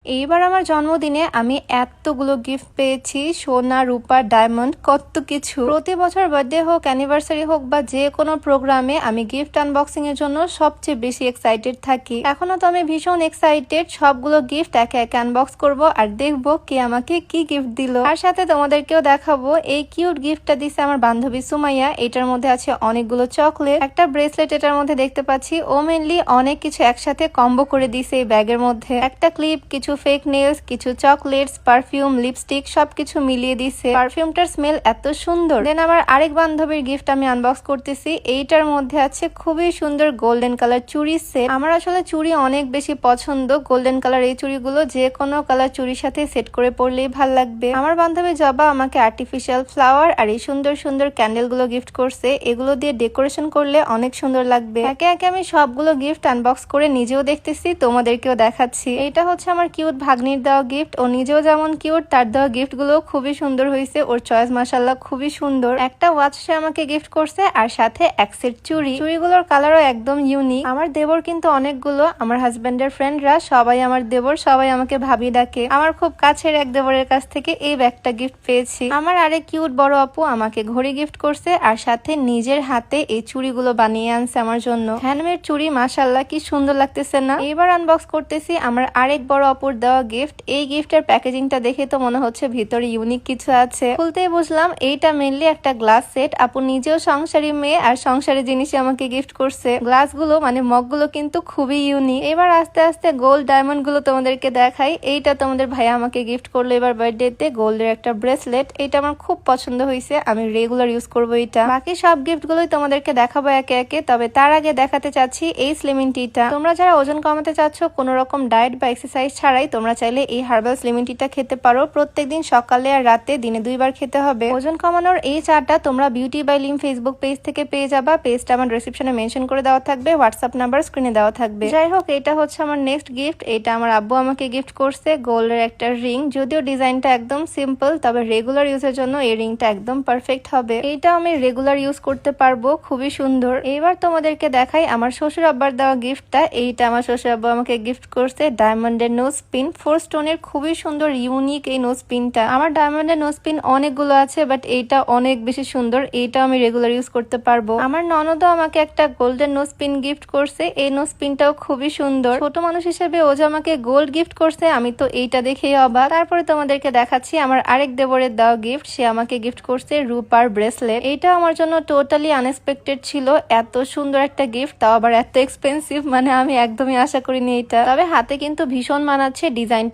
এইবার আমার জন্মদিনে আমি এতগুলো গিফট পেয়েছি, সোনা রূপা ডায়মন্ড কত কিছু। প্রতি বছর বার্থডে হোক অ্যানিভার্সারি হোক বা যে কোনো প্রোগ্রামে আমি গিফট আনবক্সিং এর জন্য সবচেয়ে বেশি এক্সাইটেড থাকি। এখনো তো আমি ভীষণ এক্সাইটেড সবগুলো গিফট একে একে আনবক্স করব আর দেখবো কে আমাকে কি গিফট দিল। আর সাথে তোমাদেরকেও দেখাবো এই কিউট গিফটটা দিছে আমার বান্ধবী সুমাইয়া। এটার মধ্যে আছে অনেকগুলো চকলেট, একটা ব্রেসলেট এটার মধ্যে দেখতে পাচ্ছি। ও মেনলি অনেক কিছু একসাথে কম্বো করে দিছে এই ব্যাগের মধ্যে। একটা ক্লিপ, কিছু ফেক নেলস, কিছু চকলেটস, পারফিউম, লিপস্টিক সবকিছু মিলিয়ে দিছে। পারফিউমটার স্মেল এত সুন্দর। দেন আমার আরেক বান্ধবীর গিফট আমি আনবক্স করতেছি। এইটার মধ্যে আছে খুবই সুন্দর গোল্ডেন কালার চুড়ি সেট। আমার আসলে চুড়ি অনেক বেশি পছন্দ। গোল্ডেন কালার এই চুড়িগুলো যে কোনো কালার চুড়ির সাথে সেট করে পরলেই ভাল লাগবে। আমার বান্ধবী জবা আমাকে আর্টিফিশিয়াল ফ্লাওয়ার আর এই সুন্দর সুন্দর ক্যান্ডেল গুলো গিফট করছে। এগুলো দিয়ে ডেকোরেশন করলে অনেক সুন্দর লাগবে। একে একে আমি সবগুলো গিফট আনবক্স করে নিজেও দেখতেছি, তোমাদেরকেও দেখাচ্ছি। এটা হচ্ছে আমার কিউট ভাগ্নির দেওয়া গিফট। ও নিজেও যেমন কিউট, তার দেওয়া গিফট গুলো খুবই সুন্দর হয়েছে। ওর চয়েস মাশাআল্লাহ খুবই সুন্দর। একটা ওয়াচ সে আমাকে গিফট করছে আর সাথে এক সেট চুড়ি। চুড়িগুলোর কালারও একদম ইউনিক। আমার দেবর কিন্তু অনেকগুলো, আমার হাজবেন্ডের ফ্রেন্ডরা সবাই আমার দেবর, সবাই আমাকে ভাবি ডাকে। আমার খুব কাছের এক দেবরের কাছ থেকে এই ব্যাগটা গিফট পেয়েছি। আমার আরেক কিউট বড় আপু আমাকে ঘড়ি গিফট করছে আর সাথে নিজের হাতে এই চুড়িগুলো বানিয়ে আনছে আমার জন্য। হ্যান্ডমেড চুড়ি মাশাআল্লাহ কি সুন্দর লাগতেছে না। এবার আনবক্স করতেছি আমার আরেক বড় আপুর দেওয়া গিফট। এই গিফটের প্যাকেজিংটা দেখে তো মনে হচ্ছে ভিতরে ইউনিক কিছু আছে। খুলতেই বুঝলাম এইটা মেনলি একটা গ্লাস সেট। আপু নিজেও সংসারী মেয়ে আর সংসারী জিনিসই আমাকে গিফট করছে। গ্লাসগুলো মানে মগগুলো কিন্তু খুবই ইউনিক। এবার আস্তে আস্তে গোল্ড ডায়মন্ড গুলো তোমাদেরকে দেখাই। এইটা তোমাদের ভাইয়া আমাকে গিফট করলো এবার বার্থডেতে, গোল্ডের একটা ব্রেসলেট। এটা আমার খুব পছন্দ হয়েছে, আমি রেগুলার ইউজ করবো এটা। বাকি সব গিফট গুলোই তোমাদেরকে দেখাবো একে একে, তবে তার আগে দেখাতে চাচ্ছি এই স্লিমিং টিটা। তোমরা যারা ওজন কমাতে চাচ্ছ কোনো রকম ডায়েট বা এক্সারসাইজ ছাড়াই, তোমরা চাইলে এই হার্বাল স্লিমিং টিটা খেতে পারো। প্রত্যেকদিন সকালে আর রাতে দিনে 2 বার খেতে হবে। ওজন কমানোর এই চাটা তোমরা beauty by Lim Facebook page থেকে পেয়ে যাবা। পেজটা আমার ডেসক্রিপশনে মেনশন করে দেওয়া থাকবে, হোয়াটসঅ্যাপ নাম্বার স্ক্রিনে দেওয়া থাকবে। যাই হোক, এটা হচ্ছে আমার নেক্সট গিফট। এটা আমার আব্বু আমাকে গিফট করছে, গোল্ডের একটা রিং। যদিও ডিজাইনটা একদম সিম্পল, তবে রেগুলার ইউজের জন্য এই রিংটা একদম পারফেক্ট হবে। এইটা আমি রেগুলার ইউজ করতে পারবো, খুবই সুন্দর। এইবার তোমাদেরকে দেখাই আমার শ্বশুর আব্বার দেওয়া গিফটটা। এইটা আমার শ্বশুর আব্বু আমাকে গিফট করছে ডায়মন্ডের নোজ পিন, 4 স্টোনের খুবই সুন্দর ইউনিক এই নোজ পিনটা। আমার ডায়মন্ডের নোজ পিন অনেকগুলো আছে, বাট এইটা অনেক বেশি সুন্দর। এইটা আমি রেগুলার ইউজ করতে পারবো। আমার ননদও আমাকে একটা গোল্ডেন নোজ পিন গিফট করছে। এই নোজ পিনটাও খুবই সুন্দর। ছোট মানুষ হিসেবে ও যে আমাকে গোল্ড গিফট করছে, আমি তো এইটা দেখেই অবাক। তারপরে তোমাদেরকে দেখাচ্ছি আমার আরেক দেবরের দেওয়া গিফট। সে আমাকে গিফট করছে রূপার ব্রেসলেট। এইটা আমার জন্য টোটালি আনএক্সপেক্টেড ছিল। এত সুন্দর একটা গিফট, তাও আবার এত এক্সপেন্সিভ, মানে আমি একদমই আশা করিনি এটা। তবে হাতে কিন্তু ভীষণ মানাচ্ছে, ডিজাইনটা